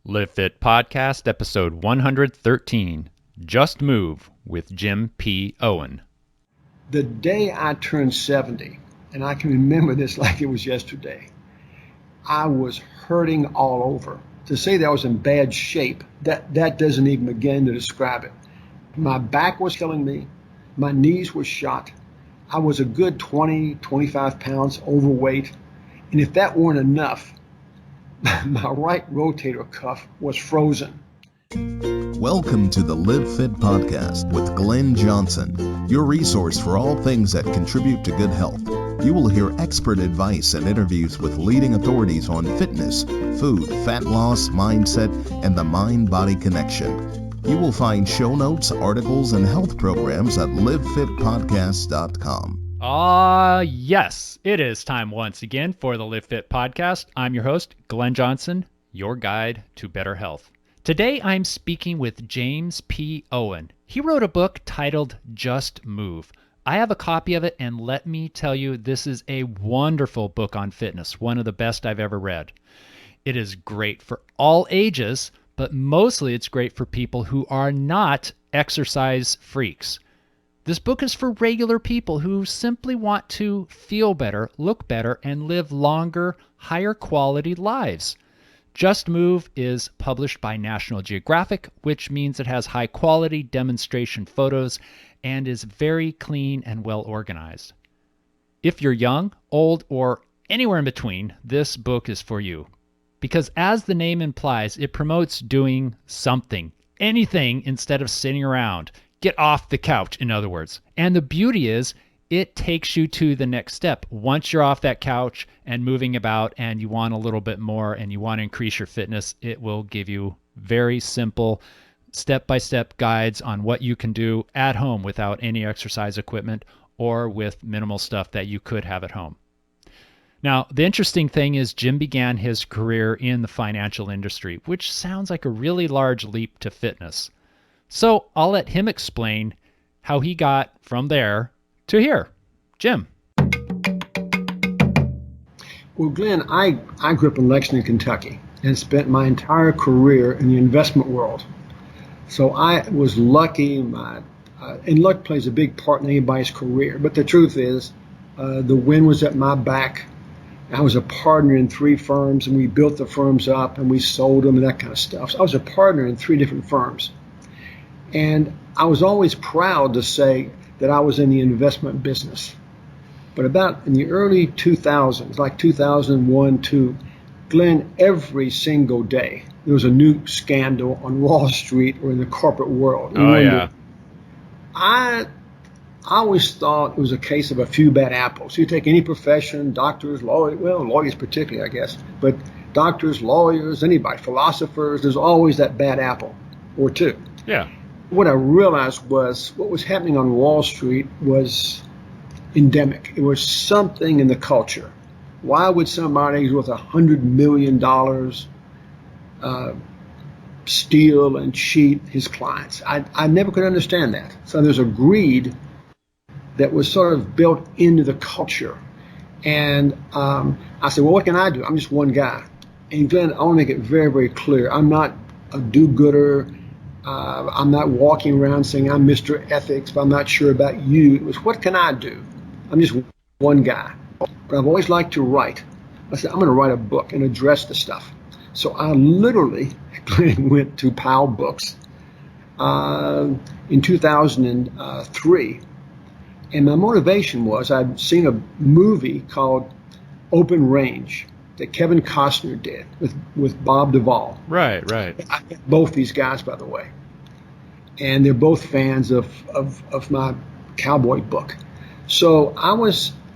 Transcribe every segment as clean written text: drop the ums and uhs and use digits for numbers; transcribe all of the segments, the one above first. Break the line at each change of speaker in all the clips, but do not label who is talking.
Live Fit Podcast, episode 113, Just Move with Jim P. Owen.
The day I turned 70, and I can remember this like it was yesterday, I was hurting all over. To say that I was in bad shape, that doesn't even begin to describe it. My back was killing me. My knees were shot. I was a good 20, 25 pounds overweight. And if that weren't enough, my right rotator cuff was frozen.
Welcome to the Live Fit Podcast with Glenn Johnson, your resource for all things that contribute to good health. You will hear expert advice and interviews with leading authorities on fitness, food, fat loss, mindset, and the mind-body connection. You will find show notes, articles, and health programs at livefitpodcast.com.
Yes, it is time once again for the Live Fit Podcast. I'm your host, Glenn Johnson, your guide to better health. Today, I'm speaking with James P. Owen. He wrote a book titled Just Move. I have a copy of it, and let me tell you, this is a wonderful book on fitness, one of the best I've ever read. It is great for all ages, but mostly it's great for people who are not exercise freaks. This book is for regular people who simply want to feel better, look better, and live longer, higher quality lives. Just Move is published by National Geographic, which means it has high quality demonstration photos and is very clean and well organized. If you're young, old, or anywhere in between, this book is for you. Because as the name implies, it promotes doing something, anything instead of sitting around. Get off the couch, in other words. And the beauty is, it takes you to the next step. Once you're off that couch and moving about and you want a little bit more and you want to increase your fitness, it will give you very simple step-by-step guides on what you can do at home without any exercise equipment or with minimal stuff that you could have at home. Now, the interesting thing is Jim began his career in the financial industry, which sounds like a really large leap to fitness. So I'll let him explain how he got from there to here. Jim.
Well, Glenn, I grew up in Lexington, Kentucky, and spent my entire career in the investment world. So I was lucky, and luck plays a big part in anybody's career. But the truth is, the wind was at my back. I was a partner in 3 firms, and we built the firms up, and we sold them and that kind of stuff. So I was a partner in 3 different firms. And I was always proud to say that I was in the investment business. But about in the early 2000s, like 2001, 2, Glenn, every single day, there was a new scandal on Wall Street or in the corporate world.
Oh, yeah.
I always thought it was a case of a few bad apples. You take any profession, doctors, lawyers, well, lawyers particularly, I guess, but doctors, lawyers, anybody, philosophers, there's always that bad apple or 2.
Yeah.
What I realized was what was happening on Wall Street was endemic. It was something in the culture. Why would somebody who's worth $100 million steal and cheat his clients? I never could understand that. So there's a greed that was sort of built into the culture. And I said, well, what can I do? I'm just one guy. And Glenn, I want to make it very, very clear. I'm not a do-gooder. I'm not walking around saying I'm Mr. Ethics, but I'm not sure about you. It was, what can I do? I'm just one guy. But I've always liked to write. I said, I'm going to write a book and address the stuff. So I literally went to Powell Books in 2003. And my motivation was I'd seen a movie called Open Range that Kevin Costner did with Bob Duvall.
Right.
I met both these guys, by the way. And they're both fans of my cowboy book. So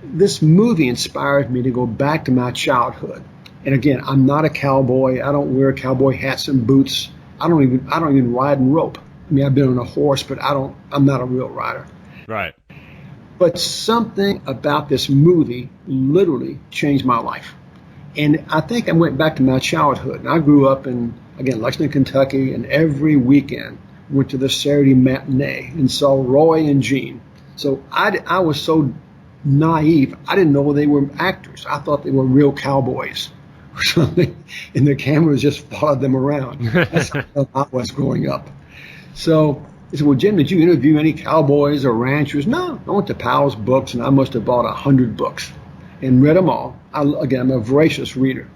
this movie inspired me to go back to my childhood. And again, I'm not a cowboy. I don't wear cowboy hats and boots. I don't even ride and rope. I mean, I've been on a horse, but I'm not a real rider.
Right.
But something about this movie literally changed my life. And I think I went back to my childhood. And I grew up in, again, Lexington, Kentucky, and every weekend went to the Saturday matinee and saw Roy and Gene. So I was so naive. I didn't know they were actors. I thought they were real cowboys or something, and the cameras just followed them around. That's how I was growing up. So he said, well, Jim, did you interview any cowboys or ranchers? No, I went to Powell's books, and I must have bought 100 books and read them all. Again, I'm a voracious reader.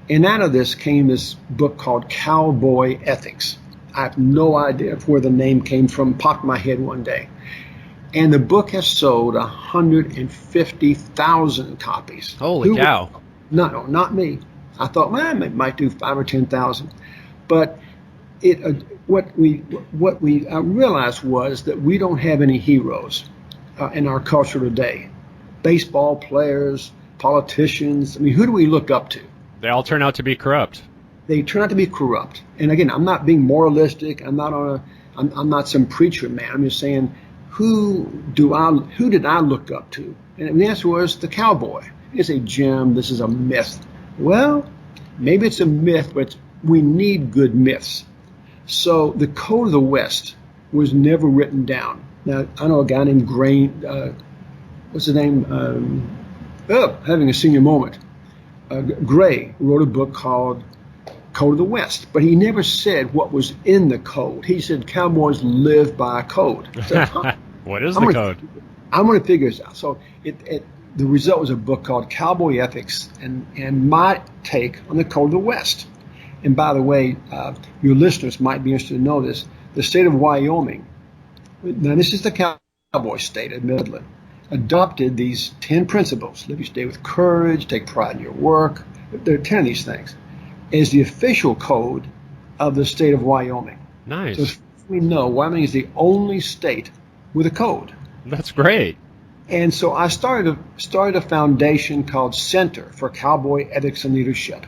And out of this came this book called Cowboy Ethics. I have no idea where the name came from, popped in my head one day. And the book has sold 150,000 copies.
Holy cow.
No, not me. I thought, man, it might do 5,000 or 10,000. But what we realized was that we don't have any heroes in our culture today. Baseball players, politicians. I mean, who do we look up to?
They all turn out to be corrupt.
They turn out to be corrupt. And again, I'm not being moralistic. I'm not some preacher man. I'm just saying, who did I look up to? And the answer was the cowboy. You say, Jim, this is a myth. Well, maybe it's a myth, but we need good myths. So the Code of the West was never written down. Now, I know a guy named what's his name? Having a senior moment. Gray wrote a book called Code of the West, but he never said what was in the code. He said cowboys live by a code. So,
what is the code?
I'm going to figure this out. So the result was a book called Cowboy Ethics and my take on the Code of the West. And by the way, your listeners might be interested to know this. The state of Wyoming, now this is the cowboy state, admittedly, adopted these 10 principles. Live each day with courage, take pride in your work. There are 10 of these things. Is the official code of the state of Wyoming.
Nice.
So as we know, Wyoming is the only state with a code.
That's great.
And so I started a foundation called Center for Cowboy Ethics and Leadership.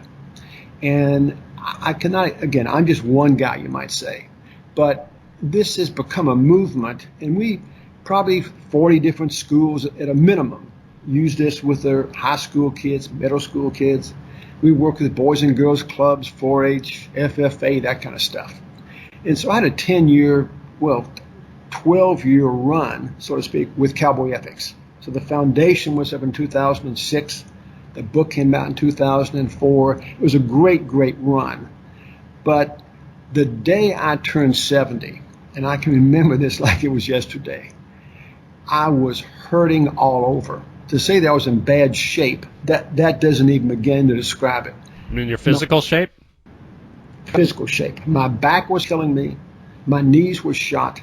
And I cannot, again, I'm just one guy, you might say. But this has become a movement, and we probably 40 different schools at a minimum use this with their high school kids, middle school kids. We work with boys and girls clubs, 4-H, FFA, that kind of stuff. And so I had a 12-year run, so to speak, with Cowboy Ethics. So the foundation was up in 2006. The book came out in 2004. It was a great, great run. But the day I turned 70, and I can remember this like it was yesterday, I was hurting all over. To say that I was in bad shape, that doesn't even begin to describe it.
I mean, your physical shape?
Physical shape. My back was killing me. My knees were shot.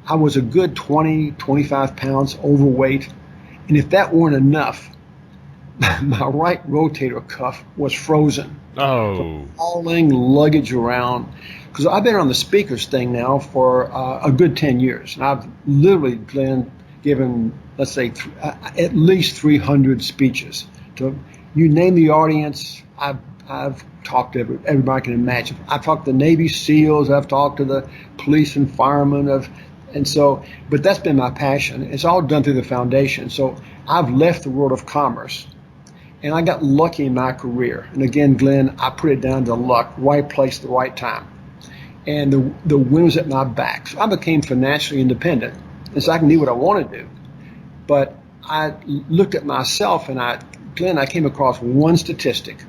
I was a good 20, 25 pounds overweight. And if that weren't enough, my right rotator cuff was frozen.
Oh.
So hauling luggage around. Because I've been on the speakers thing now for a good 10 years. And I've literally, Glenn, given, let's say, at least 300 speeches. To you name the audience, I've talked to everybody I can imagine. I've talked to the Navy SEALs. I've talked to the police and firemen. But that's been my passion. It's all done through the foundation. So I've left the world of commerce, and I got lucky in my career. And again, Glenn, I put it down to luck, right place, the right time. And the wind was at my back. So I became financially independent, and so I can do what I want to do. But I looked at myself, and I came across one statistic,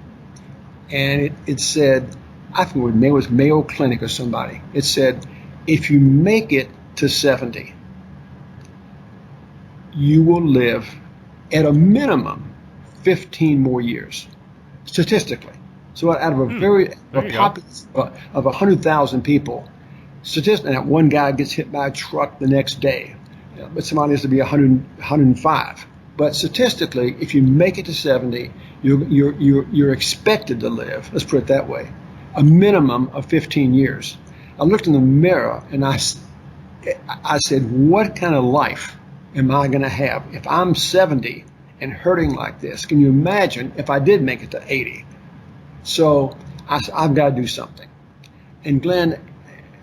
and it said, I think it was Mayo Clinic or somebody. It said, if you make it to 70, you will live at a minimum 15 more years, statistically. So out of a populace of 100,000 people, statistically, and one guy gets hit by a truck the next day, but somebody has to be 105. But statistically, if you make it to 70, you're expected to live, let's put it that way, a minimum of 15 years. I looked in the mirror and I said, what kind of life am I going to have if I'm 70 and hurting like this? Can you imagine if I did make it to 80? So I've got to do something. And Glenn,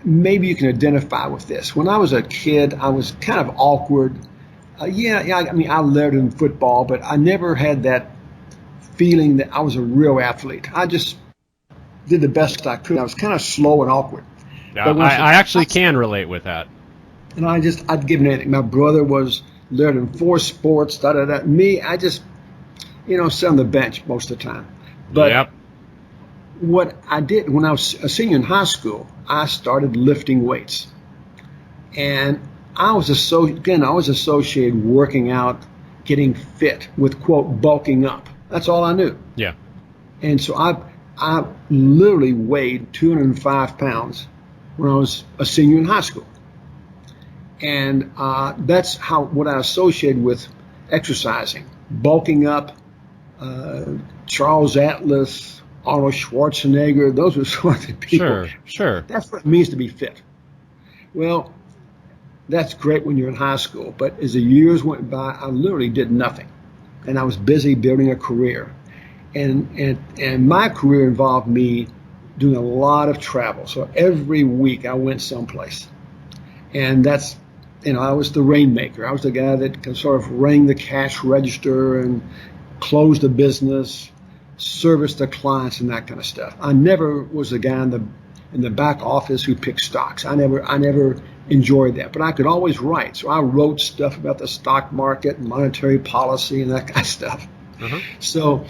maybe you can identify with this. When I was a kid, I was kind of awkward. I mean, I led in football, but I never had that feeling that I was a real athlete. I just did the best I could. I was kind of slow and awkward.
Yeah, I actually can relate with that.
And I'd given anything. My brother was led in 4 sports, Me, I just, sit on the bench most of the time. But
yep.
what I did when I was a senior in high school, I started lifting weights. And I was associated working out, getting fit with, quote, bulking up. That's all I knew.
Yeah.
And so I literally weighed 205 pounds when I was a senior in high school. And that's what I associated with exercising. Bulking up, Charles Atlas, Arnold Schwarzenegger, those were sort of people.
Sure.
That's what it means to be fit. Well, that's great when you're in high school, but as the years went by, I literally did nothing. And I was busy building a career. And my career involved me doing a lot of travel. So every week I went someplace. And that's, I was the rainmaker. I was the guy that sort of rang the cash register and closed the business, serviced the clients and that kind of stuff. I never was the guy in the back office who picked stocks. I never enjoyed that, but I could always write. So I wrote stuff about the stock market and monetary policy and that kind of stuff.
Uh-huh.
So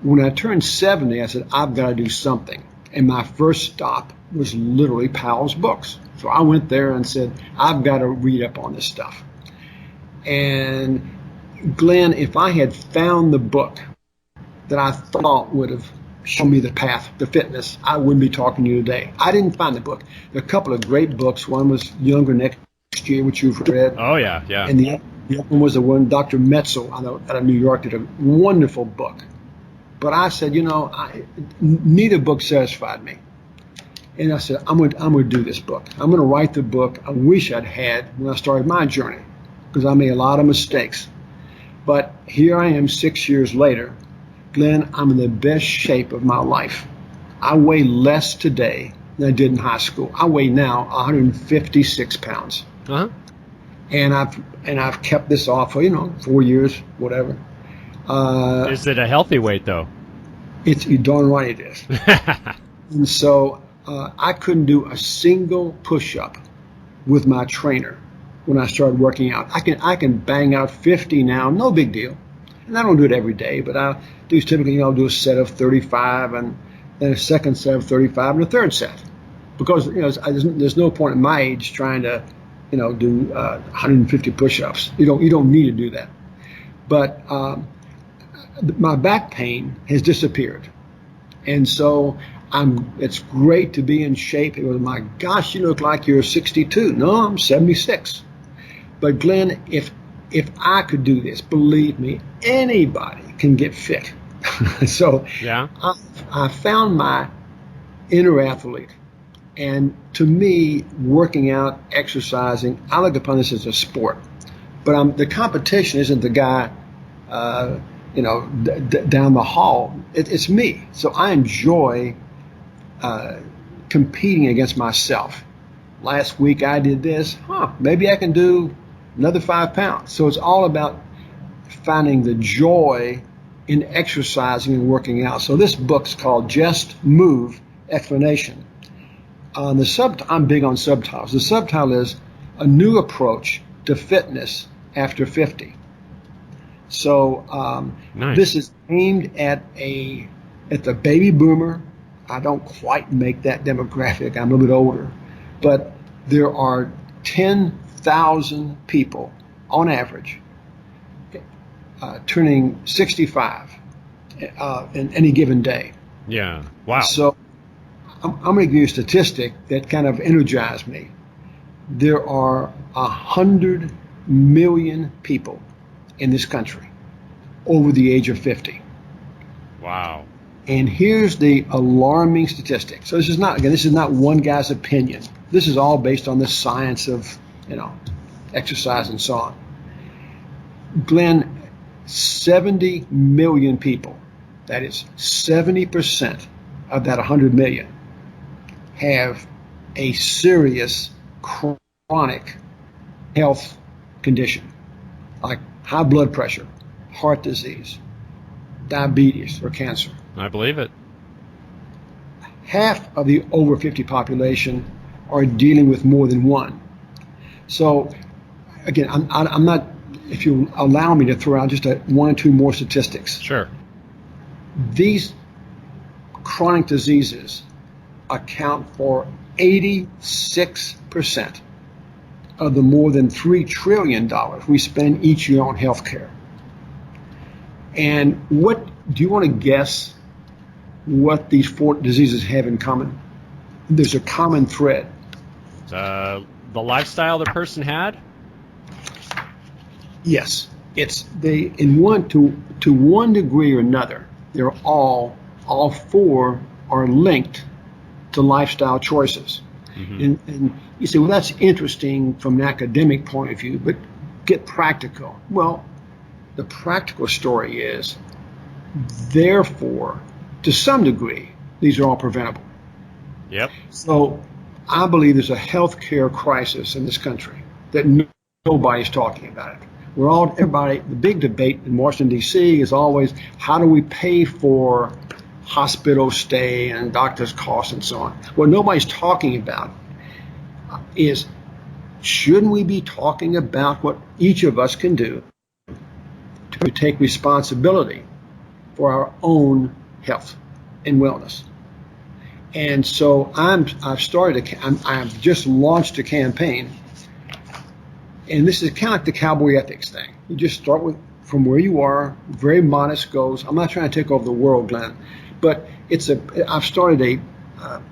when I turned 70, I said, I've got to do something. And my first stop was literally Powell's books. So I went there and said, I've got to read up on this stuff. And Glenn, if I had found the book that I thought would have shown me the path to fitness, I wouldn't be talking to you today. I didn't find the book. There are a couple of great books. One was Younger Next Year, which you've read.
Oh, yeah.
And the other one was the one Dr. Metzel out of New York did a wonderful book. But I said, neither book satisfied me. And I said, I'm going to do this book. I'm going to write the book I wish I'd had when I started my journey, because I made a lot of mistakes. But here I am 6 years later. Glenn, I'm in the best shape of my life. I weigh less today than I did in high school. I weigh now 156 pounds.
Uh-huh.
And I've kept this off for 4 years, whatever.
Is it a healthy weight though?
You're darn right it is. And so I couldn't do a single push-up with my trainer when I started working out. I can bang out 50 now, no big deal. And I don't do it every day, but I do typically, I'll do a set of 35 and then a second set of 35 and a third set. Because, there's no point at my age trying to, do 150 push-ups. You don't need to do that. But my back pain has disappeared. And so it's great to be in shape. It was, my gosh, you look like you're 62. No, I'm 76. But Glenn, if I could do this, believe me, anybody can get fit. So
yeah.
I found my inner athlete. And to me, working out, exercising, I look upon this as a sport. But the competition isn't the guy, down the hall. It's me. So I enjoy competing against myself. Last week I did this. Maybe I can do another 5 pounds. So it's all about finding the joy in exercising and working out. So this book's called Just Move! Explanation. I'm big on subtitles. The subtitle is A New Approach to Fitness After 50. So
nice.
This is aimed at the baby boomer. I don't quite make that demographic. I'm a little bit older. But there are 10,000 people on average turning 65 in any given day.
Yeah. Wow.
So I'm going to give you a statistic that kind of energized me. There are 100 million people in this country over the age of 50.
Wow.
And here's the alarming statistic. So this is not one guy's opinion. This is all based on the science of, exercise and so on. Glenn, 70 million people, that is 70% of that 100 million, have a serious chronic health condition like high blood pressure, heart disease, diabetes, or cancer.
I believe it.
Half of the over 50 population are dealing with more than one. So, again, I'm not, if you allow me to throw out just one or two more statistics.
Sure.
These chronic diseases account for 86% of the more than $3 trillion we spend each year on health care. And what do you want to guess what these 4 diseases have in common? There's a common thread.
The lifestyle the person had?
Yes, it's they in one to one degree or another. They're all 4 are linked to lifestyle choices. Mm-hmm. And you say, well, that's interesting from an academic point of view, but get practical. Well, the practical story is, therefore, to some degree, these are all preventable.
Yep.
So I believe there's a healthcare crisis in this country that nobody's talking about it. The big debate in Washington, D.C. is always, how do we pay for hospital stay and doctor's costs and so on? What nobody's talking about is, shouldn't we be talking about what each of us can do to take responsibility for our own health and wellness? And so I've just launched a campaign, and this is kind of like the Cowboy Ethics thing. You just start from where you are, very modest goals. I'm not trying to take over the world, Glenn, but I've started a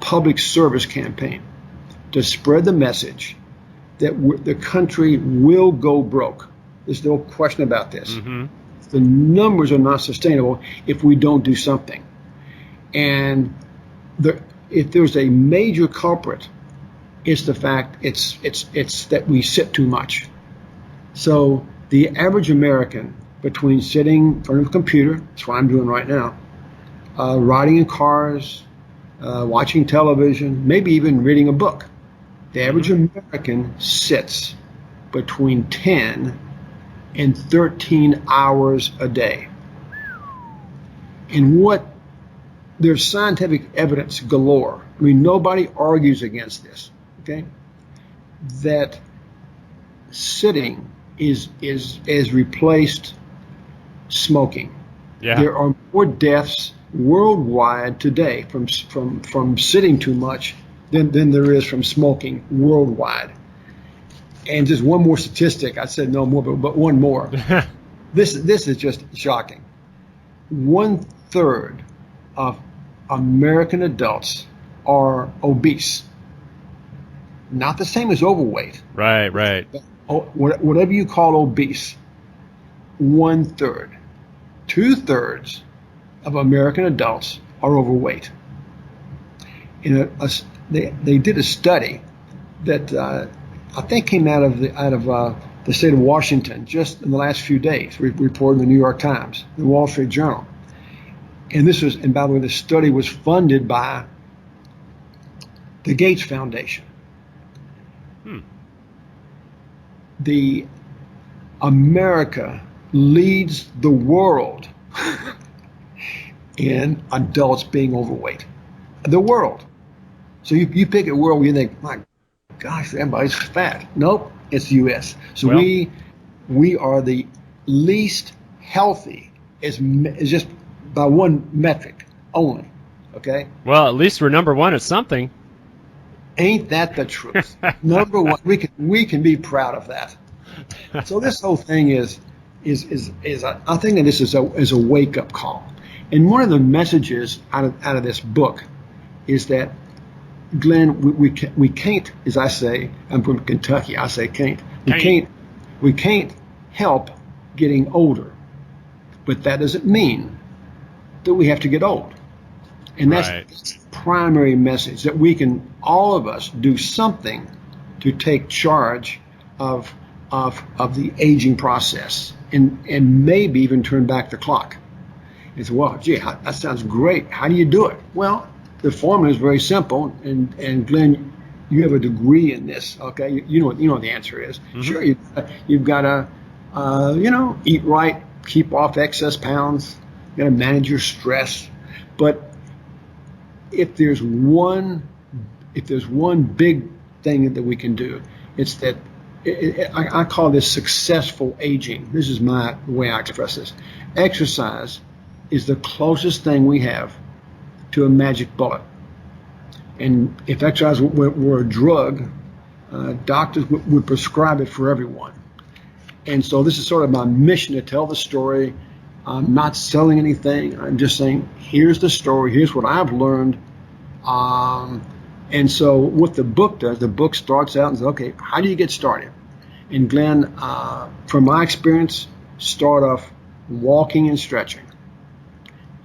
public service campaign to spread the message that the country will go broke. There's no question about this. Mm-hmm. The numbers are not sustainable if we don't do something. And if there's a major culprit, it's the fact it's that we sit too much. So the average American, between sitting in front of a computer, that's what I'm doing right now, riding in cars, watching television, maybe even reading a book, the average American sits between 10 and 13 hours a day. And there's scientific evidence galore. I mean, nobody argues against this, okay? That sitting is replaced smoking. Yeah. There are more deaths worldwide today from sitting too much than there is from smoking worldwide. And just one more statistic. I said no more, but one more. This is just shocking. 1/3 of American adults are obese. Not the same as overweight.
Right.
Whatever you call obese. 1/3. 2/3 of American adults are overweight. They did a study that I think came out of the state of Washington just in the last few days. Reported in the New York Times, the Wall Street Journal. And by the way, the study was funded by the Gates Foundation. The America leads the world in adults being overweight. The world. So you pick a world where you think, my gosh, everybody's fat. Nope, it's the U.S. So we are the least healthy, is just by one metric only. Okay.
Well, at least we're number one at something.
Ain't that the truth? Number one, we can be proud of that. So this whole thing is I think that this is a wake up call. And one of the messages out of this book is that, Glenn, we can't, as I say, I'm from Kentucky, I say can't. We can't help getting older, but that doesn't mean that we have to get old. And that's the primary message, that we can, all of us, do something to take charge of the aging process and maybe even turn back the clock. It's, well, gee, that sounds great. How do you do it? Well, the formula is very simple, and Glenn, you have a degree in this, okay? You know what the answer is. Mm-hmm. Sure, you've got to, eat right, keep off excess pounds, you got to manage your stress. But if there's one big thing that we can do, it's that I call this successful aging. This is the way I express this. Exercise is the closest thing we have to a magic bullet. And if exercise were a drug, doctors would prescribe it for everyone. And so this is sort of my mission to tell the story. I'm not selling anything. I'm just saying, here's the story. Here's what I've learned. And so what the book does, the book starts out and says, okay, how do you get started? And Glenn, from my experience, start off walking and stretching.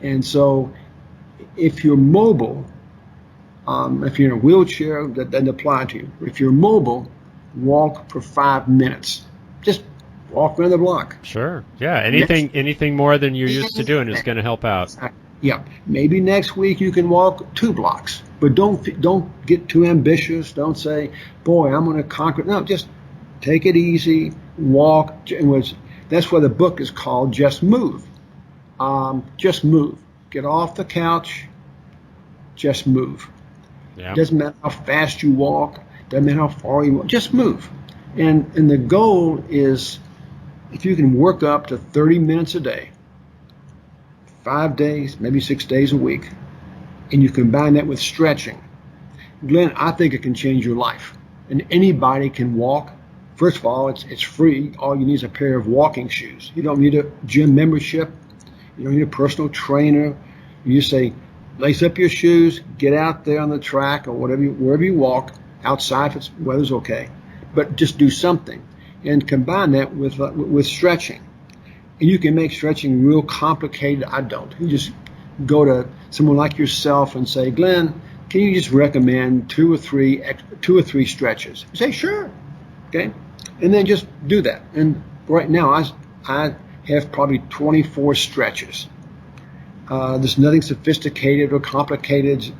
And so if you're mobile, if you're in a wheelchair, that doesn't apply to you. If you're mobile, walk for 5 minutes. Just walk around the block.
Sure. Yeah. Anything more than you're used to doing is going to help out.
Yeah. Maybe next week you can walk 2 blocks, but don't get too ambitious. Don't say, boy, I'm going to conquer. No, just take it easy. Walk. That's why the book is called Just Move. Just move. Get off the couch. Just move.
Yeah.
Doesn't matter how fast you walk. Doesn't matter how far you walk. Just move. And the goal is, if you can work up to 30 minutes a day, 5 days, maybe 6 days a week, and you combine that with stretching, Glenn, I think it can change your life. And anybody can walk. First of all, it's free. All you need is a pair of walking shoes. You don't need a gym membership. You don't need a personal trainer. You just say, lace up your shoes, get out there on the track or wherever you walk, outside if the weather's okay. But just do something. And combine that with stretching. And you can make stretching real complicated. I don't. You just go to someone like yourself and say, Glenn, can you just recommend two or three stretches? You say, sure. Okay. And then just do that. And right now I have probably 24 stretches. There's nothing sophisticated or complicated.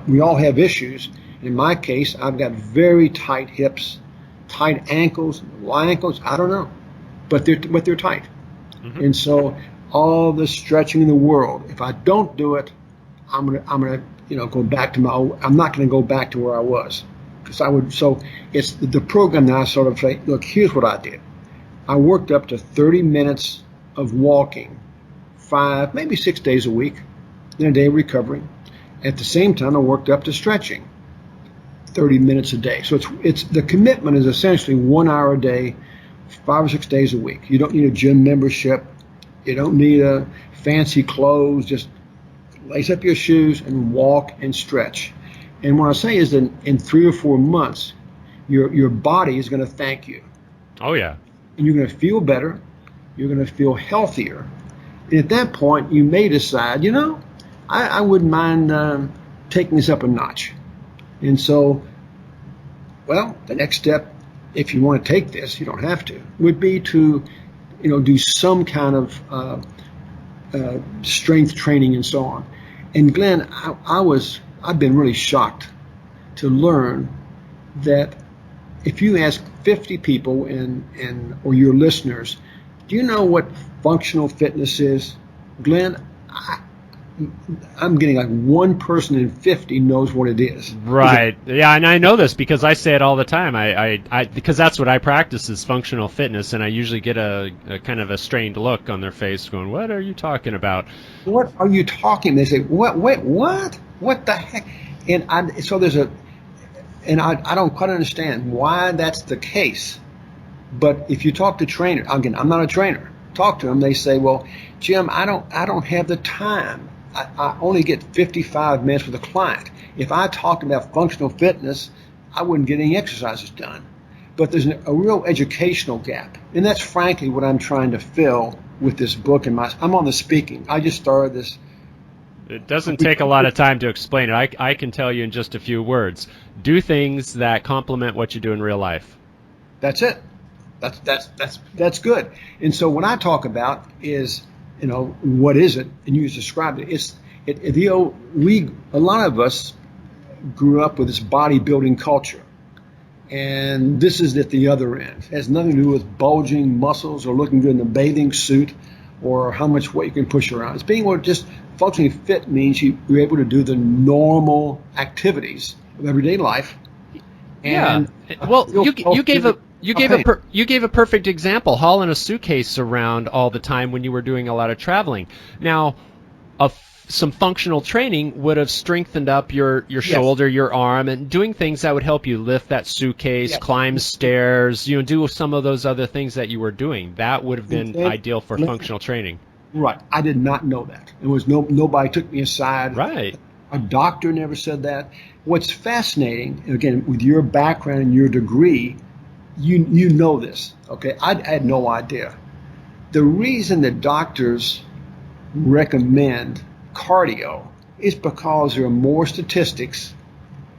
We all have issues. In my case, I've got very tight hips, tight ankles, low ankles. I don't know, but they're tight. Mm-hmm. And so all the stretching in the world, if I don't do it, I'm gonna go back to I'm not gonna go back to where I was, because I would. So it's the program that I sort of say, look, here's what I did. I worked up to 30 minutes of walking, 5, maybe 6 days a week, then a day of recovery. At the same time, I worked up to stretching, 30 minutes a day. So it's the commitment is essentially 1 hour a day, 5 or 6 days a week. You don't need a gym membership. You don't need a fancy clothes. Just lace up your shoes and walk and stretch. And what I say is that in 3 or 4 months, your body is going to thank you.
Oh, yeah.
And you're going to feel better. You're going to feel healthier. And at that point, you may decide, I wouldn't mind taking this up a notch. And so, the next step, if you want to take this, you don't have to, would be to, do some kind of strength training and so on. And Glenn, I've been really shocked to learn that if you ask 50 people or your listeners, do you know what functional fitness is? Glenn, I'm getting like 1 person in 50 knows what it is.
Right. Yeah, and I know this because I say it all the time. I because that's what I practice is functional fitness, and I usually get a kind of a strained look on their face going, what are you talking about?
What are you talking? They say, what? Wait, what? What the heck? And I don't quite understand why that's the case. But if you talk to trainers, again, I'm not a trainer. Talk to them, they say, well, Jim, I don't have the time. I only get 55 minutes with a client. If I talked about functional fitness, I wouldn't get any exercises done. But there's a real educational gap. And that's frankly what I'm trying to fill with this book. I'm on the speaking. I just started this.
It doesn't take a lot of time to explain it. I can tell you in just a few words. Do things that complement what you do in real life.
That's it. That's good. And so what I talk about is, what is it? And you described it. A lot of us grew up with this bodybuilding culture, and this is at the other end. It has nothing to do with bulging muscles or looking good in a bathing suit or how much weight you can push around. It's being able to just functionally fit means you're able to do the normal activities of everyday life. And
well, you gave a perfect example, hauling a suitcase around all the time when you were doing a lot of traveling. Now, some functional training would have strengthened up your shoulder, your arm, and doing things that would help you lift that suitcase, climb stairs, do some of those other things that you were doing. That would have been ideal for functional training.
Right. I did not know that. It was nobody took me aside.
Right.
A doctor never said that. What's fascinating, again, with your background and your degree, you know this. Okay, I had no idea. The reason that doctors recommend cardio is because there are more statistics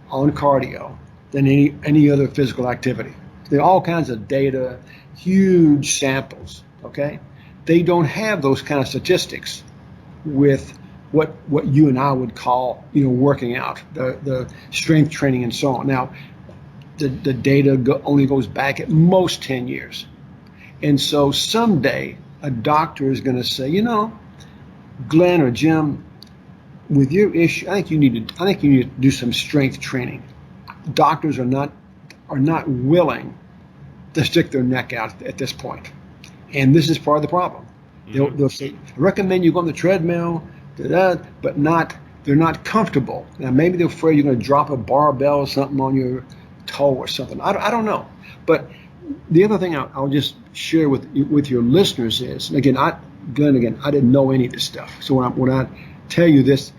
on cardio than any other physical activity. There are all kinds of data, huge samples. Okay, they don't have those kind of statistics with what you and I would call working out, the strength training and so on. Now, the data only goes back at most 10 years, and so someday a doctor is going to say, Glenn or Jim, with your issue, I think you need to do some strength training. Doctors are not willing to stick their neck out at this point, and this is part of the problem. They'll say, I recommend you go on the treadmill, but they're not comfortable. Now maybe they're afraid you're going to drop a barbell or something on your toe or something. I don't know. But the other thing I'll just share with your listeners is, Glenn, I didn't know any of this stuff. So when I tell you this,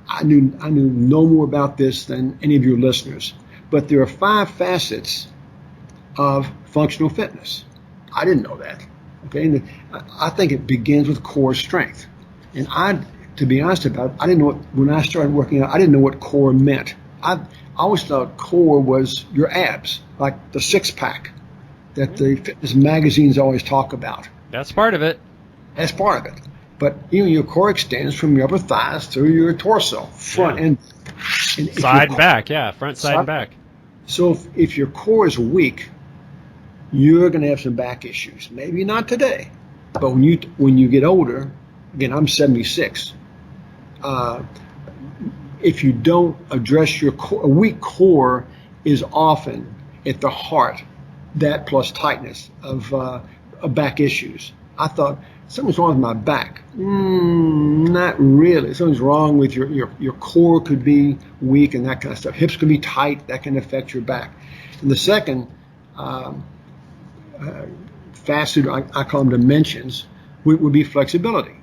I knew no more about this than any of your listeners. But there are 5 facets of functional fitness. I didn't know that. Okay, and I think it begins with core strength. And to be honest about it, I didn't know when I started working out, I didn't know what core meant. I always thought core was your abs, like the 6-pack that the fitness magazines always talk about.
That's part of it.
That's part of it. But your core extends from your upper thighs through your torso, front and
side and back. Yeah, front, side, and back.
So if your core is weak, you're going to have some back issues. Maybe not today, but when you get older, again, I'm 76. If you don't address your core, a weak core is often at the heart, that plus tightness of back issues. I thought something's wrong with my back. Not really. Something's wrong with your core could be weak and that kind of stuff. Hips could be tight. That can affect your back. And the second facet, I call them dimensions, would be flexibility.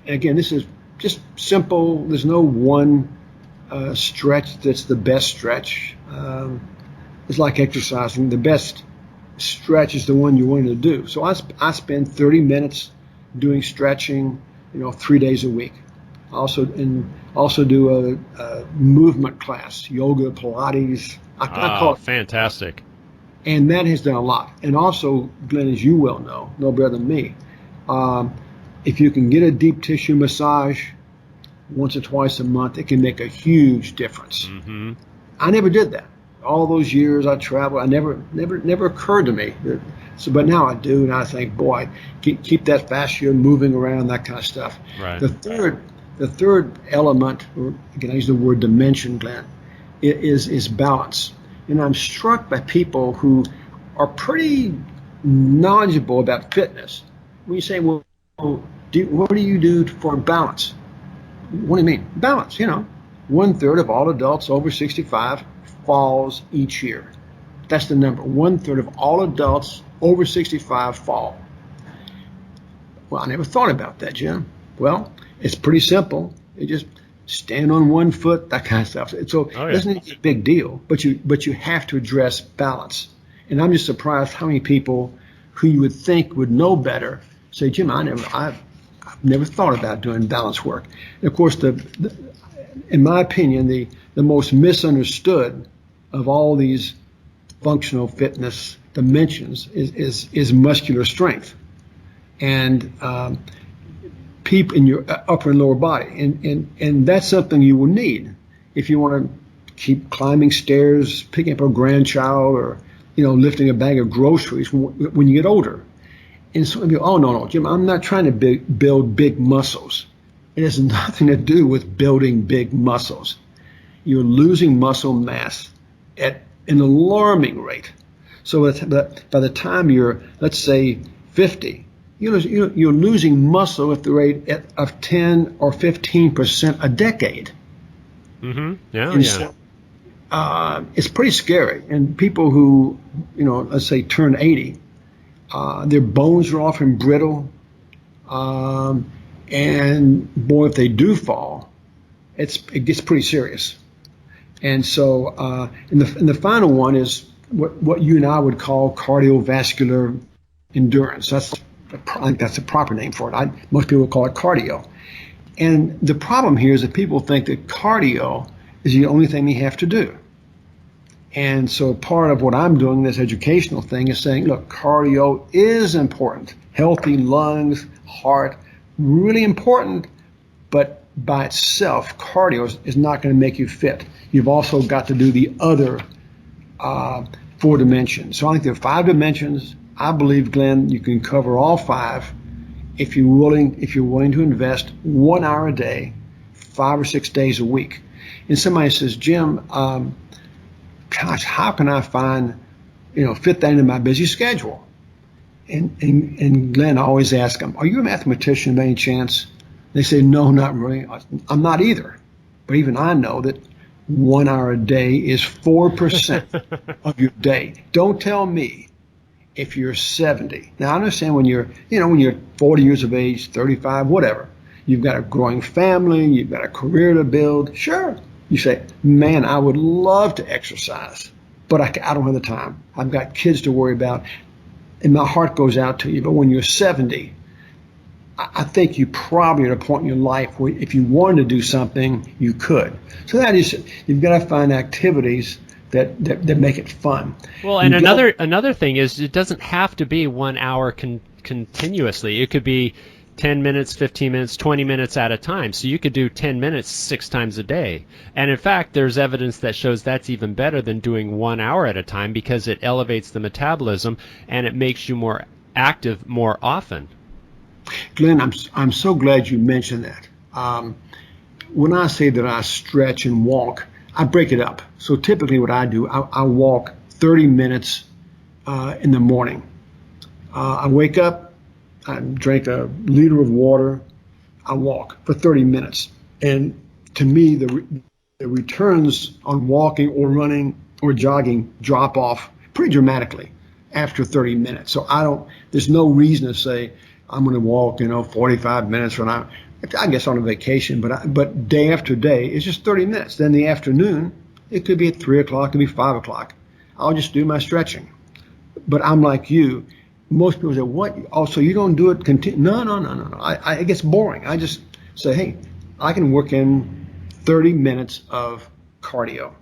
And again, this is just simple. There's no one stretch that's the best stretch. It's like exercising. The best stretch is the one you're willing to do. So I spend 30 minutes doing stretching, 3 days a week. I also do a movement class, yoga, Pilates. I call it
fantastic.
And that has done a lot. And also, Glenn, as you well know, no better than me, if you can get a deep tissue massage once or twice a month, it can make a huge difference. Mm-hmm. I never did that. All those years I traveled, I never occurred to me. But now I do, and I think, boy, keep that fascia moving around, that kind of stuff.
Right.
The third element, or again, I use the word dimension, Glenn, is balance. And I'm struck by people who are pretty knowledgeable about fitness. When you say, well, what do you do for balance? What do you mean? Balance, 1/3 of all adults over 65 falls each year. That's the number. 1/3 of all adults over 65 fall. Well, I never thought about that, Jim. Well, it's pretty simple. You just stand on one foot, that kind of stuff. So it doesn't be a big deal, but you have to address balance. And I'm just surprised how many people who you would think would know better say, Jim, I've never thought about doing balance work. And of course, in my opinion, the most misunderstood of all these functional fitness dimensions is muscular strength, and people in your upper and lower body, and that's something you will need if you want to keep climbing stairs, picking up a grandchild, or lifting a bag of groceries when you get older. And some of you, oh no, Jim, I'm not trying to build big muscles. It has nothing to do with building big muscles. You're losing muscle mass at an alarming rate. So by the time you're, let's say, 50, you're losing muscle at the rate of 10 or 15% a decade.
Mm-hmm. Yeah,
and
yeah.
So, it's pretty scary. And people who, let's say turn 80, their bones are often brittle. And boy, if they do fall, it gets pretty serious. And so, and the final one is what you and I would call cardiovascular endurance. I think that's the proper name for it. Most people call it cardio. And the problem here is that people think that cardio is the only thing they have to do. And so part of what I'm doing, this educational thing, is saying, look, cardio is important. Healthy lungs, heart, really important, but by itself, cardio is not going to make you fit. You've also got to do the other 4 dimensions. So I think there are 5 dimensions. I believe, Glenn, you can cover all 5 if you're willing to invest 1 hour a day, 5 or 6 days a week. And somebody says, Jim, gosh, how can I fit that into my busy schedule? And Glenn, I always ask them, are you a mathematician by any chance? They say, no, not really. I'm not either. But even I know that 1 hour a day is 4% of your day. Don't tell me if you're 70. Now, I understand when you're 40 years of age, 35, whatever. You've got a growing family. You've got a career to build. Sure. You say, man, I would love to exercise, but I don't have the time. I've got kids to worry about, and my heart goes out to you. But when you're 70, I think you probably are at a point in your life where if you wanted to do something, you could. So that is, you've got to find activities that make it fun.
Well, and another thing is it doesn't have to be 1 hour continuously. It could be 10 minutes, 15 minutes, 20 minutes at a time. So you could do 10 minutes 6 times a day. And in fact, there's evidence that shows that's even better than doing 1 hour at a time because it elevates the metabolism and it makes you more active more often.
Glenn, I'm so glad you mentioned that. When I say that I stretch and walk, I break it up. So typically what I do, I walk 30 minutes in the morning. I wake up, I drink a liter of water, I walk for 30 minutes. And to me, the returns on walking or running or jogging drop off pretty dramatically after 30 minutes. So there's no reason to say I'm going to walk, 45 minutes or an hour. I guess on a vacation, but day after day, it's just 30 minutes. Then the afternoon, it could be at 3 o'clock, it could be 5 o'clock. I'll just do my stretching. But I'm like you. Most people say, what? Also, you don't do it No. It gets boring. I just say, hey, I can work in 30 minutes of cardio.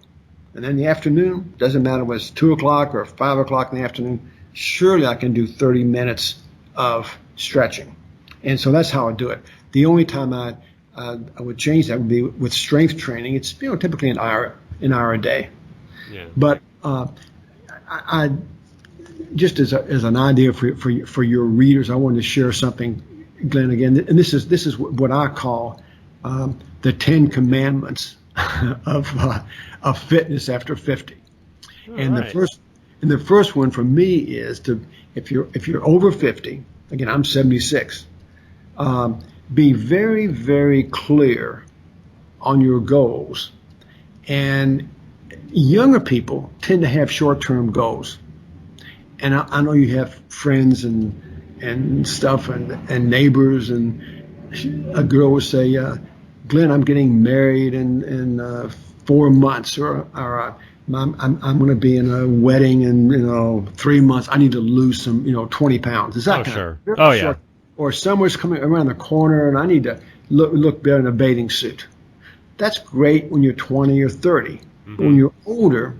And then in the afternoon, doesn't matter whether it's 2 o'clock or 5 o'clock in the afternoon, surely I can do 30 minutes of stretching. And so that's how I do it. The only time I would change that would be with strength training. It's typically an hour a day.
Yeah.
But I just as an idea for your readers, I wanted to share something, Glenn, again, and this is what I call the 10 commandments of fitness after 50. And
right.
the first one for me is if you're over 50, again, I'm 76, be very, very clear on your goals. And younger people tend to have short-term goals. And I know you have friends and stuff and neighbors, and a girl would say, Glenn, I'm getting married in 4 months, or I'm going to be in a wedding in 3 months. I need to lose some 20 pounds. Is that
sure?
Yeah. Or summer's coming around the corner and I need to look better in a bathing suit. That's great when you're 20 or 30. Mm-hmm. But when you're older,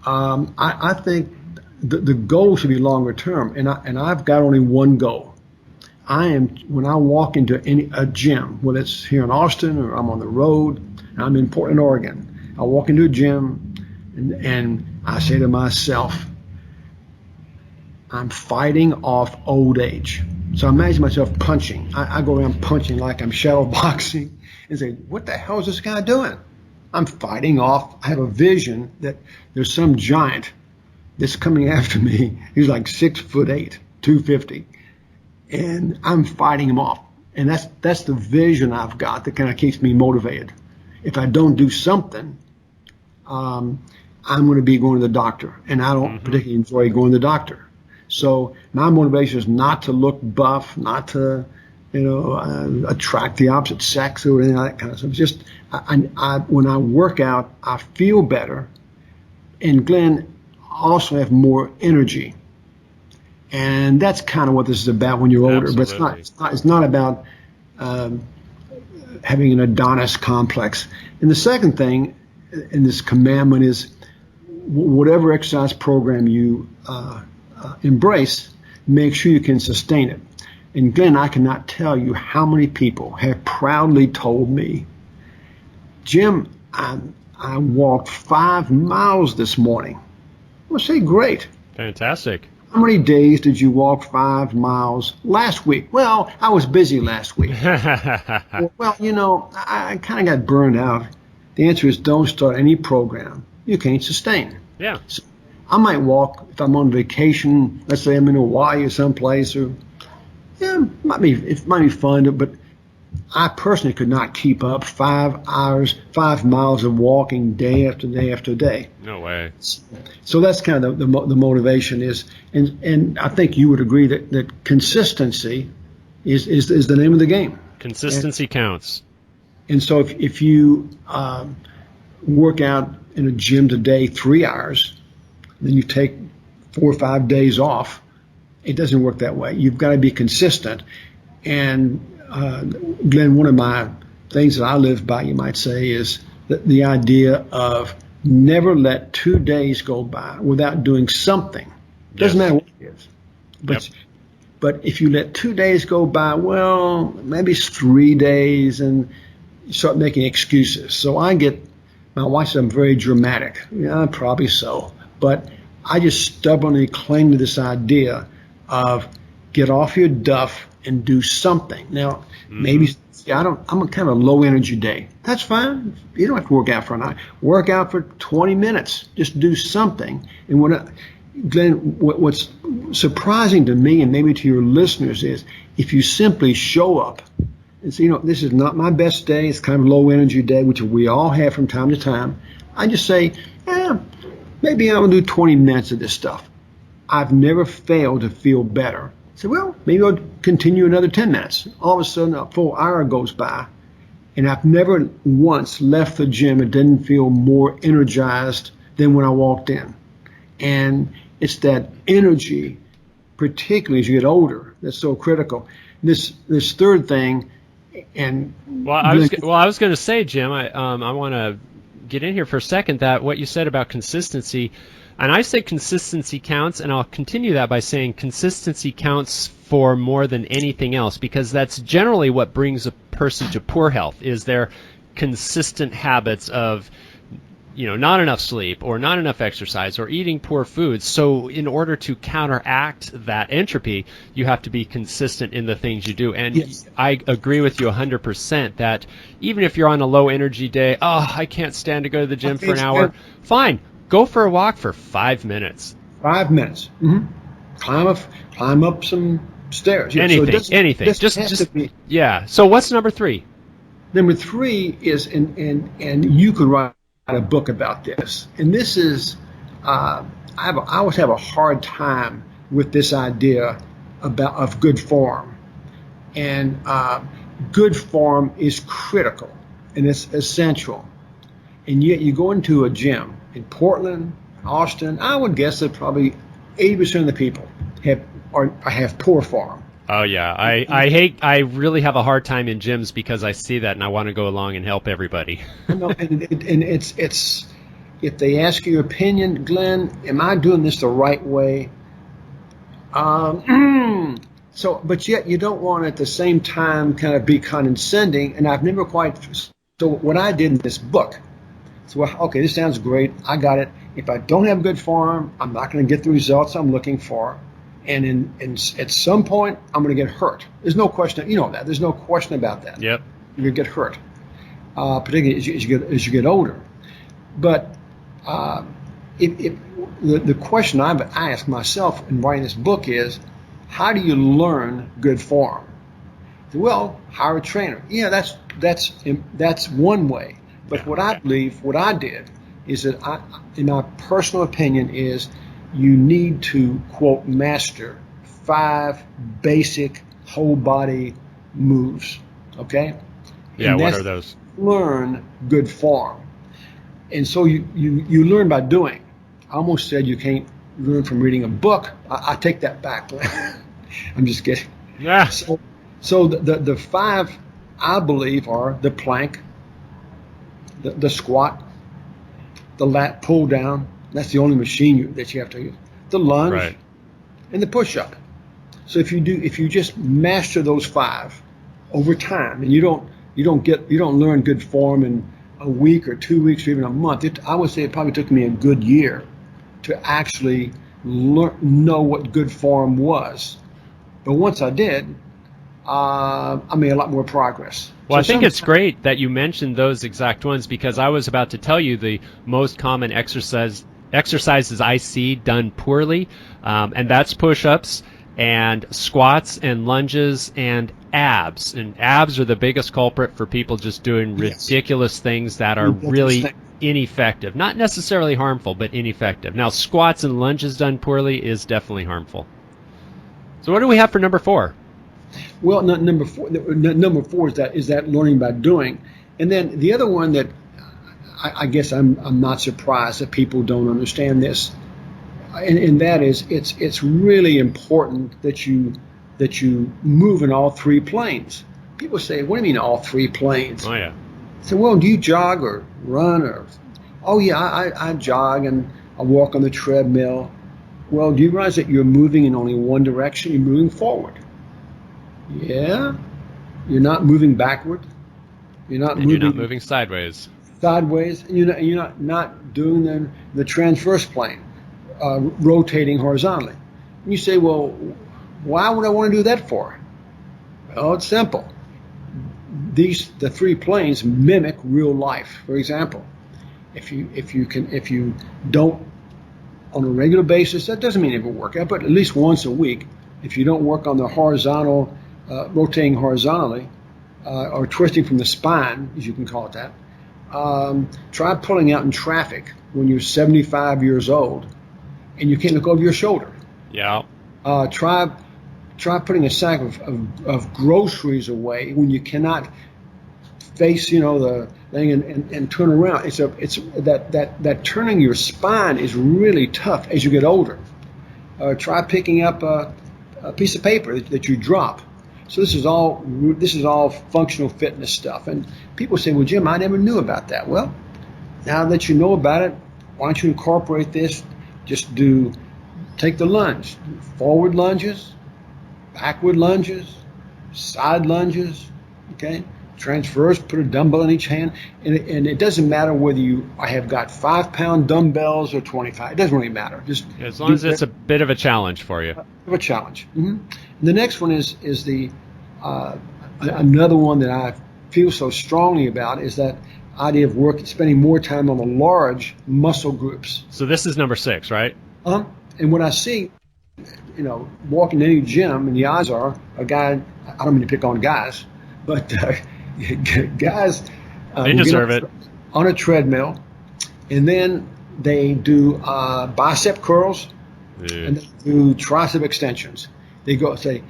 I think the goal should be longer term. And I've got only one goal. When I walk into a gym, whether it's here in Austin or I'm on the road, and I'm in Portland, Oregon, I walk into a gym and I say to myself, I'm fighting off old age. So I imagine myself punching. I go around punching like I'm shadow boxing and say, what the hell is this guy doing? I'm fighting off. I have a vision that there's some giant that's coming after me. He's like 6'8", 250. and I'm fighting them off. And that's the vision I've got that kind of keeps me motivated. If I don't do something, I'm going to be going to the doctor, and I don't particularly enjoy going to the doctor. So my motivation is not to look buff, not to, attract the opposite sex or anything like that kind of stuff. It's just when I work out, I feel better, and Glenn, also have more energy. And that's kind of what this is about when you're older.
Absolutely.
But it's not about having an Adonis complex. And the second thing in this commandment is whatever exercise program you embrace, make sure you can sustain it. And Glenn, I cannot tell you how many people have proudly told me, Jim, I walked 5 miles this morning. I say, great.
Fantastic.
How many days did you walk 5 miles last week? Well, I was busy last week. Well, I kind of got burned out. The answer is don't start any program you can't sustain.
Yeah.
So I might walk if I'm on vacation. Let's say I'm in Hawaii or someplace, or it might be fun, but I personally could not keep up 5 miles of walking day after day after day.
No way.
So that's kind of the motivation is, and I think you would agree that consistency is the name of the game.
Consistency counts.
And so if you work out in a gym today 3 hours, then you take 4 or 5 days off, it doesn't work that way. You've got to be consistent. And Glenn, one of my things that I live by, you might say, is the idea of never let 2 days go by without doing something. Doesn't matter what it is. But if you let 2 days go by, well, maybe it's 3 days, and you start making excuses. So my wife says I'm very dramatic. Yeah, probably so. But I just stubbornly cling to this idea of get off your duff and do something. Now, maybe I'm a kind of a low energy day. That's fine. You don't have to work out for an hour. Work out for 20 minutes. Just do something. And Glenn, what's surprising to me and maybe to your listeners is if you simply show up and say, this is not my best day. It's kind of a low energy day, which we all have from time to time. I just say, maybe I'm going to do 20 minutes of this stuff. I've never failed to feel better. So, well, maybe I'll continue another 10 minutes. All of a sudden, a full hour goes by, and I've never once left the gym and didn't feel more energized than when I walked in. And it's that energy, particularly as you get older, that's so critical. This third thing, and
I was going to say, Jim, I want to get in here for a second. That what you said about consistency. And I say consistency counts, and I'll continue that by saying consistency counts for more than anything else, because that's generally what brings a person to poor health, is their consistent habits of, not enough sleep or not enough exercise or eating poor foods. So in order to counteract that entropy, you have to be consistent in the things you do. And yes, I agree with you 100% that even if you're on a low energy day, I can't stand to go to the gym for an hour, fine. Go for a walk for 5 minutes.
5 minutes. Mm-hmm. Climb up some stairs.
Anything. Just yeah. So what's number 3?
Number 3 is, and you could write a book about this. And this is, I always have a hard time with this idea of good form. And good form is critical and it's essential. And yet you go into a gym in Portland, Austin, I would guess that probably 80% of the people have poor form.
Oh yeah, I really have a hard time in gyms because I see that and I want to go along and help everybody.
And it's if they ask your opinion, Glenn, am I doing this the right way? So, but yet you don't want at the same time kind of be condescending. And I've never quite. So what I did in this book. So, okay, this sounds great. I got it. If I don't have good form, I'm not going to get the results I'm looking for. And at some point, I'm going to get hurt. There's no question. That. There's no question about that.
Yep.
You're going to get hurt, particularly as you get older. But the question I've asked myself in writing this book is, how do you learn good form? Well, hire a trainer. Yeah, that's one way. But what I believe, what I did, is that in my personal opinion, is you need to, quote, master 5 basic whole body moves. Okay?
Yeah,
and
what are those?
Learn good form. And so you learn by doing. I almost said you can't learn from reading a book. I take that back. I'm just kidding.
Yeah.
So the 5 I believe are the plank, the squat, the lat pull down. That's the only machine that you have to use. The lunge,
right,
and the push up. So if you just master those 5 over time, and you don't learn good form in a week or 2 weeks or even a month. I would say it probably took me a good year to actually know what good form was. But once I did, I made a lot more progress.
Well, I think it's great that you mentioned those exact ones, because I was about to tell you the most common exercises I see done poorly, and that's push-ups and squats and lunges and abs. And abs are the biggest culprit for people just doing ridiculous things that are really ineffective. Not necessarily harmful, but ineffective. Now, squats and lunges done poorly is definitely harmful. So what do we have for number 4?
Well, number four is that learning by doing. And then the other one that I guess I'm not surprised that people don't understand this, and that is it's really important that you move in all 3 planes. People say, what do you mean all 3 planes?
Oh, yeah.
So, well, do you jog or run or? Oh, yeah, I jog and I walk on the treadmill. Well, do you realize that you're moving in only one direction? You're moving forward. Yeah, you're not moving backward. You're not
moving sideways.
And you're not doing the transverse plane, rotating horizontally. And you say, well, why would I want to do that for? Well, it's simple. The 3 planes mimic real life. For example, if you don't on a regular basis, that doesn't mean every workout, but at least once a week, if you don't work on the horizontal, rotating horizontally, or twisting from the spine, as you can call it that, try pulling out in traffic when you're 75 years old and you can't look over your shoulder.
Yeah.
Try putting a sack of groceries away when you cannot face the thing and turn around. It's that turning your spine is really tough as you get older. Try picking up a piece of paper that you drop. So this is all functional fitness stuff. And people say, well, Jim, I never knew about that. Well, now that you know about it, why don't you incorporate this? Just take the lunge, forward lunges, backward lunges, side lunges, okay? Transverse, put a dumbbell in each hand. And it doesn't matter whether you have got 5-pound dumbbells or 25. It doesn't really matter. Just
as long as it's a bit of a challenge for you.
A challenge. Mm-hmm. The next one is another one that I feel so strongly about is that idea of spending more time on the large muscle groups.
So this is number 6, right?
And what I see, walking in any gym, and the odds are a guy. I don't mean to pick on guys, but guys,
they deserve it
on a treadmill, and then they do bicep curls. And they do tricep extensions. They go say,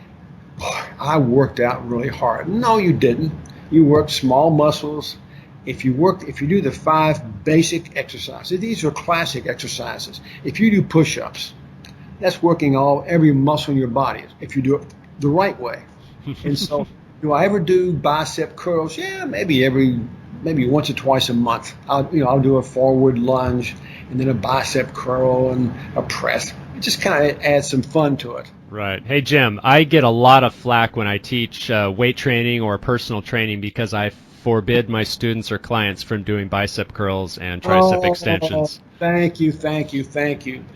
boy, I worked out really hard. No, you didn't. You worked small muscles. If you do the 5 basic exercises, these are classic exercises. If you do push-ups, that's working every muscle in your body if you do it the right way. And so, do I ever do bicep curls? Yeah, maybe once or twice a month. I'll do a forward lunge and then a bicep curl and a press. It just kind of adds some fun to it.
Right. Hey, Jim, I get a lot of flack when I teach weight training or personal training because I forbid my students or clients from doing bicep curls and tricep extensions.
Thank you.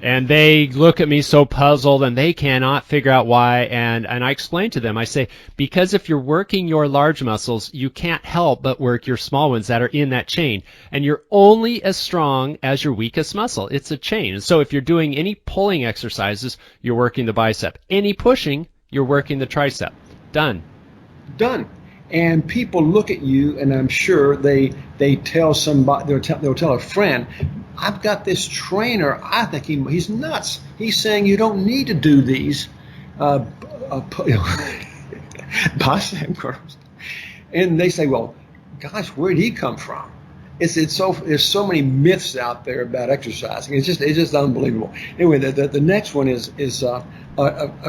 And they look at me so puzzled, and they cannot figure out why. And I explain to them, I say, because if you're working your large muscles, you can't help but work your small ones that are in that chain. And you're only as strong as your weakest muscle. It's a chain. And so if you're doing any pulling exercises, you're working the bicep. Any pushing, you're working the tricep. Done.
And people look at you, and I'm sure they tell somebody, they'll tell a friend, I've got this trainer, I think he's nuts. He's saying you don't need to do these bicep curls. And they say, well, gosh, where did he come from? There's so many myths out there about exercising. It's just unbelievable. Anyway, the next one is a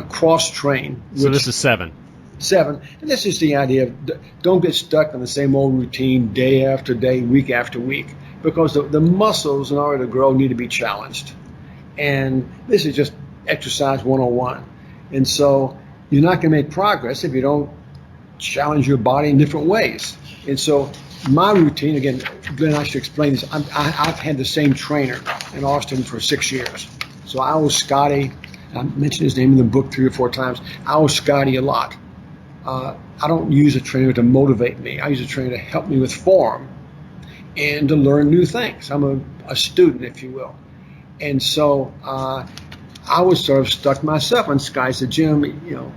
cross train.
So this is 7.
7, and this is the idea of don't get stuck on the same old routine day after day, week after week, because the muscles in order to grow need to be challenged. And this is just exercise 101. And so you're not going to make progress if you don't challenge your body in different ways. And so my routine, again, Glenn, I should explain this. I've had the same trainer in Austin for 6 years. So I owe Scotty, I mentioned his name in the book 3 or 4 times, I owe Scotty a lot. I don't use a trainer to motivate me. I use a trainer to help me with form and to learn new things. I'm a student, if you will. And so I was sort of stuck myself. And Scotty said, Jim,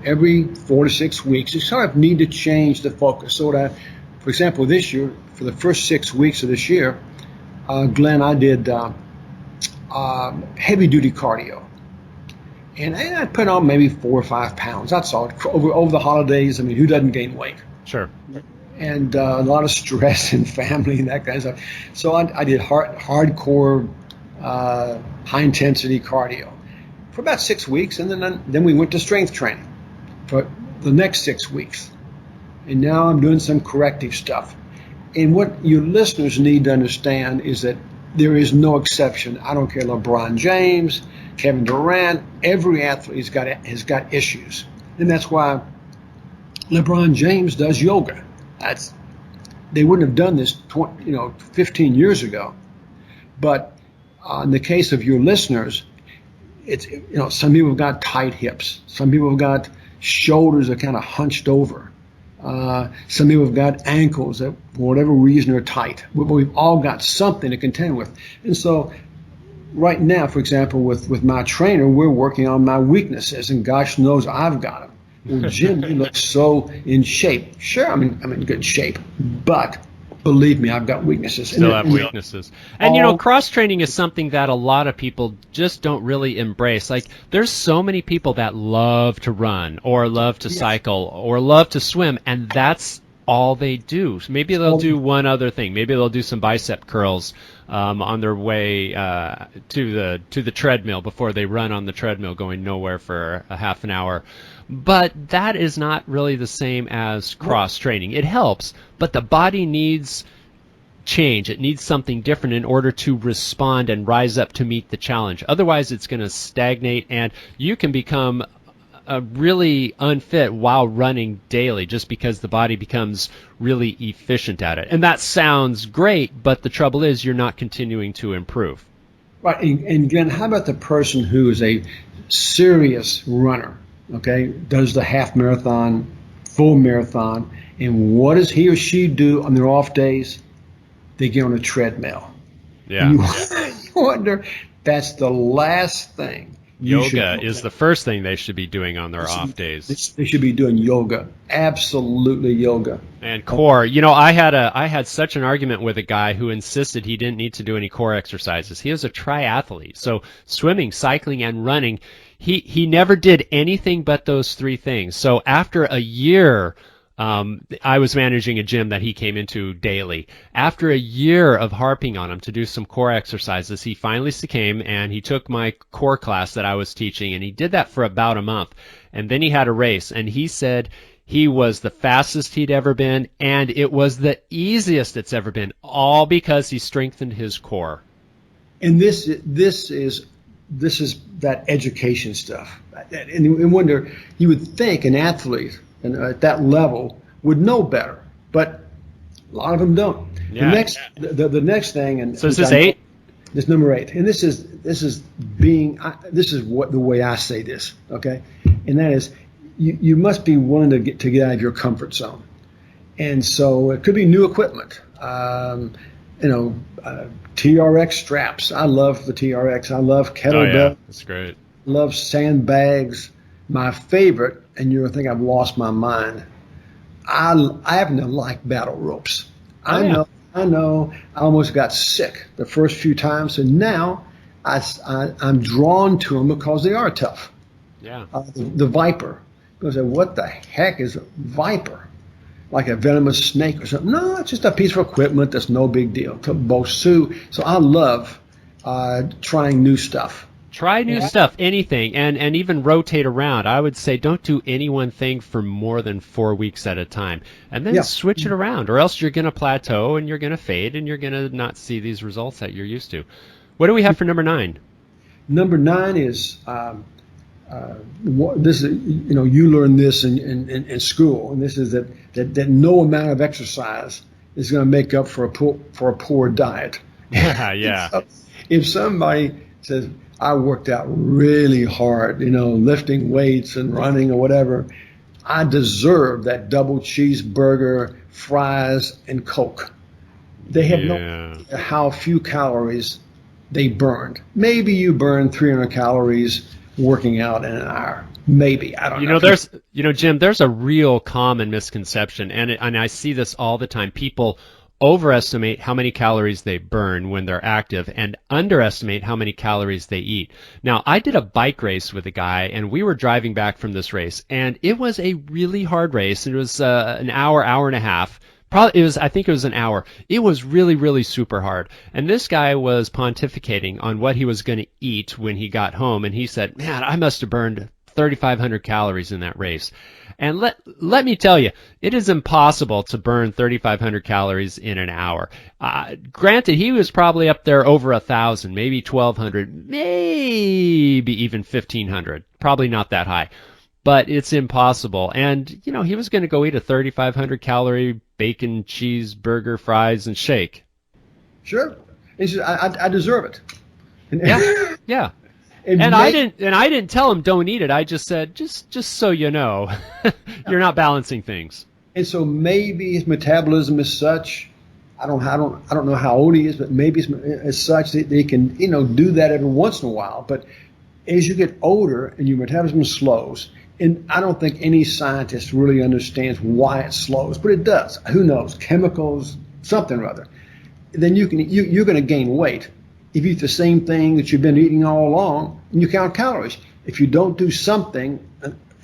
every 4 to 6 weeks, you sort of need to change the focus. So for example, this year, for the first 6 weeks of this year, Glenn, I did heavy-duty cardio. And I put on maybe 4 or 5 pounds. That's all. Over the holidays, I mean, who doesn't gain weight?
Sure.
And a lot of stress and family and that kind of stuff. So I did hardcore, high-intensity cardio for about 6 weeks, and then we went to strength training for the next 6 weeks. And now I'm doing some corrective stuff. And what your listeners need to understand is that there is no exception. I don't care, LeBron James, Kevin Durant, every athlete has got issues. And that's why LeBron James does yoga. They wouldn't have done this 15 years ago. But in the case of your listeners, it's some people have got tight hips. Some people have got shoulders that are kind of hunched over. Some people have got ankles that, for whatever reason, are tight. But we've all got something to contend with. And so right now, for example, with my trainer, we're working on my weaknesses, and gosh knows I've got them. Well, Jim, you look so in shape. Sure, I'm in good shape, but believe me, I've got weaknesses.
Still have weaknesses. And, cross-training is something that a lot of people just don't really embrace. Like, there's so many people that love to run or love to cycle or love to swim, and that's all they do. So maybe they'll do one other thing. Maybe they'll do some bicep curls on their way to the treadmill before they run on the treadmill, going nowhere for a half an hour. But that is not really the same as cross training. It helps, but the body needs change. It needs something different in order to respond and rise up to meet the challenge. Otherwise, it's going to stagnate, and you can become really unfit while running daily just because the body becomes really efficient at it. And that sounds great, but the trouble is you're not continuing to improve.
Right. And Glenn, how about the person who is a serious runner, okay, does the half marathon, full marathon, and what does he or she do on their off days? They get on a treadmill.
Yeah.
You wonder, that's the last thing.
Yoga is the first thing they should be doing on their off days.
They should be doing yoga. Absolutely yoga.
And core. I had such an argument with a guy who insisted he didn't need to do any core exercises. He was a triathlete. So swimming, cycling, and running, he never did anything but those 3 things. So after a year, I was managing a gym that he came into daily. After a year of harping on him to do some core exercises, he finally succumbed, and he took my core class that I was teaching, and he did that for about a month. And then he had a race, and he said he was the fastest he'd ever been, and it was the easiest it's ever been, all because he strengthened his core.
And this is that education stuff. And you wonder, you would think an athlete at that level would know better, but a lot of them don't.
Yeah.
The next thing, and
so this is 8.
This number 8, and this is what the way I say this, okay, and that is you must be willing to get out of your comfort zone, and so it could be new equipment, TRX straps. I love the TRX. I love kettlebell.
That's great.
Love sandbags. My favorite and you're thinking I've lost my mind, I happen to like battle ropes. I know. I almost got sick the first few times, and now I'm drawn to them because they are tough.
Yeah.
The viper. Because what the heck is a viper? Like a venomous snake or something? No, it's just a piece of equipment that's no big deal. To Bosu. So I love trying new stuff.
Try new stuff, anything, and even rotate around. I would say don't do any one thing for more than 4 weeks at a time. And then switch it around, or else you're going to plateau and you're going to fade and you're going to not see these results that you're used to. What do we have for number 9?
Number 9 is, this is, you learn this in school, and this is that no amount of exercise is going to make up for a poor diet.
Yeah.
So if somebody says, I worked out really hard, lifting weights and running or whatever, I deserve that double cheeseburger, fries, and Coke. They have no idea how few calories they burned. Maybe you burn 300 calories working out in an hour. Maybe. I don't know.
Jim, there's a real common misconception, and I see this all the time. People overestimate how many calories they burn when they're active and underestimate how many calories they eat. Now, I did a bike race with a guy, and we were driving back from this race, and it was a really hard race. It was an hour and a half. I think it was an hour. It was really, really super hard. And this guy was pontificating on what he was going to eat when he got home, and he said, man, I must have burned 3,500 calories in that race. And let me tell you, it is impossible to burn 3,500 calories in an hour. Granted, he was probably up there over 1,000, maybe 1,200, maybe even 1,500. Probably not that high. But it's impossible. And, he was going to go eat a 3,500 calorie bacon, cheeseburger, fries, and shake.
Sure. He said, I deserve it.
Yeah. And I didn't tell him don't eat it. I just said, just so you know, you're not balancing things.
And so maybe his metabolism is such, I don't know how old he is, but maybe it's such that they can, do that every once in a while. But as you get older and your metabolism slows, and I don't think any scientist really understands why it slows, but it does. Who knows? Chemicals, something or other. Then you're going to gain weight. If you eat the same thing that you've been eating all along, and you count calories. If you don't do something,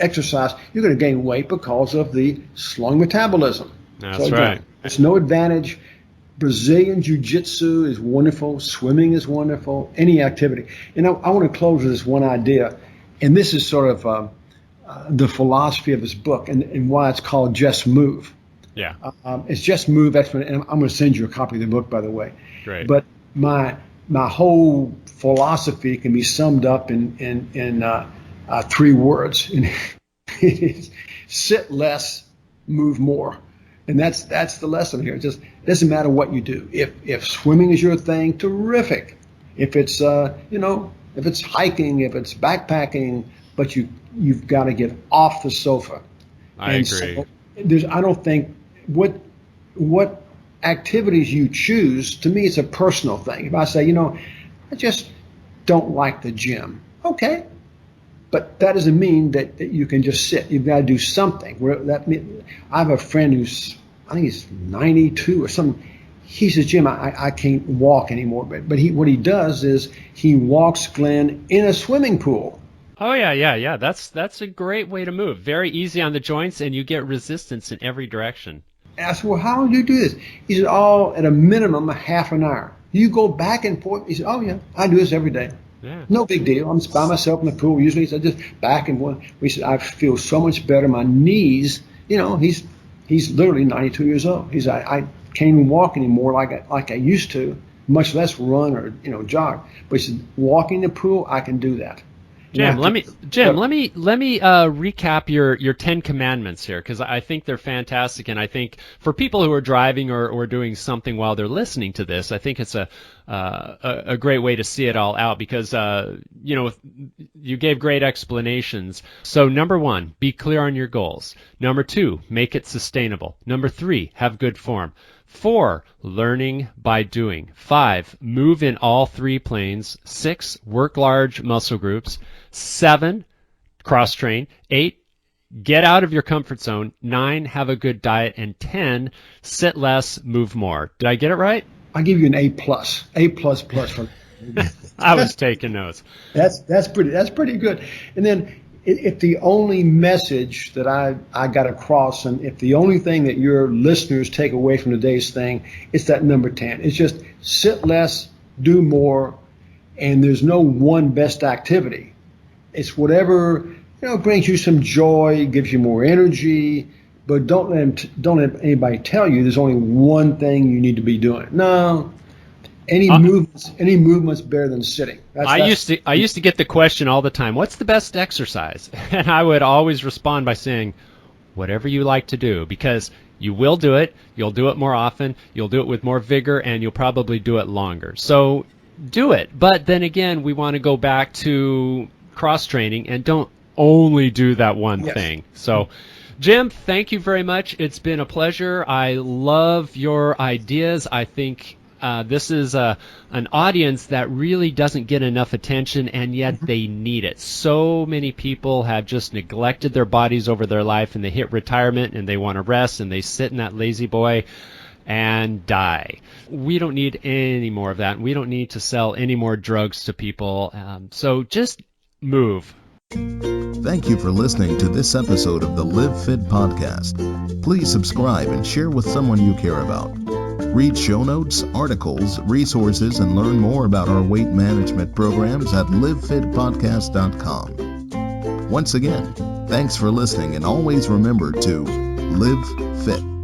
exercise, you're going to gain weight because of the slowing metabolism.
That's right.
It's no advantage. Brazilian jiu-jitsu is wonderful. Swimming is wonderful. Any activity. And I want to close with this one idea. And this is sort of the philosophy of his book and why it's called Just Move.
Yeah.
It's Just Move. And I'm going to send you a copy of the book, by the way.
Great.
But my whole philosophy can be summed up in 3 words. Sit less, move more. And that's the lesson here. It just doesn't matter what you do. If swimming is your thing, terrific. If it's if it's hiking, if it's backpacking, but you've got to get off the sofa.
I agree.
So I don't think what activities you choose, to me, it's a personal thing. If I say, I just don't like the gym, okay, but that doesn't mean that you can just sit. You've got to do something. I have a friend I think he's 92 or something. He says, Jim, I can't walk anymore. But what he does is he walks, Glenn, in a swimming pool.
Oh, yeah. That's a great way to move. Very easy on the joints, and you get resistance in every direction.
I asked, well, how do you do this? He said, at a minimum, a half an hour. You go back and forth. He said, oh, yeah, I do this every day.
Yeah.
No big deal. I'm by myself in the pool. Usually, so just back and forth. He said, I feel so much better. My knees, he's literally 92 years old. He said, I can't even walk anymore like I used to, much less run or, jog. But he said, walking the pool, I can do that.
Jim, let me recap your 10 commandments here, because I think they're fantastic, and I think for people who are driving or doing something while they're listening to this, I think it's a great way to see it all out, because you gave great explanations. So number 1, be clear on your goals. Number 2, make it sustainable. Number 3, have good form. 4, learning by doing. 5, move in all 3 planes. 6, work large muscle groups. 7, cross-train. 8, get out of your comfort zone. 9, have a good diet. And 10, sit less, move more. Did I get it right?
I'll give you an A+. A++ for
I was taking notes.
That's pretty good. And then if the only message that I got across, and if the only thing that your listeners take away from today's thing, it's that number 10. It's just sit less, do more, and there's no one best activity. It's whatever brings you some joy, gives you more energy, but don't let anybody tell you there's only one thing you need to be doing. No. Any movement's better than sitting.
I used to get the question all the time, what's the best exercise? And I would always respond by saying, whatever you like to do, because you will do it, you'll do it more often, you'll do it with more vigor, and you'll probably do it longer. So do it. But then again, we want to go back to cross-training and don't only do that one thing. So Jim, thank you very much. It's been a pleasure. I love your ideas. I think this is an audience that really doesn't get enough attention, and yet they need it. So many people have just neglected their bodies over their life, and they hit retirement, and they want to rest, and they sit in that lazy boy and die. We don't need any more of that. We don't need to sell any more drugs to people. So just move.
Thank you for listening to this episode of the Live Fit Podcast. Please subscribe and share with someone you care about. Read show notes, articles, resources, and learn more about our weight management programs at livefitpodcast.com. Once again, thanks for listening, and always remember to live fit.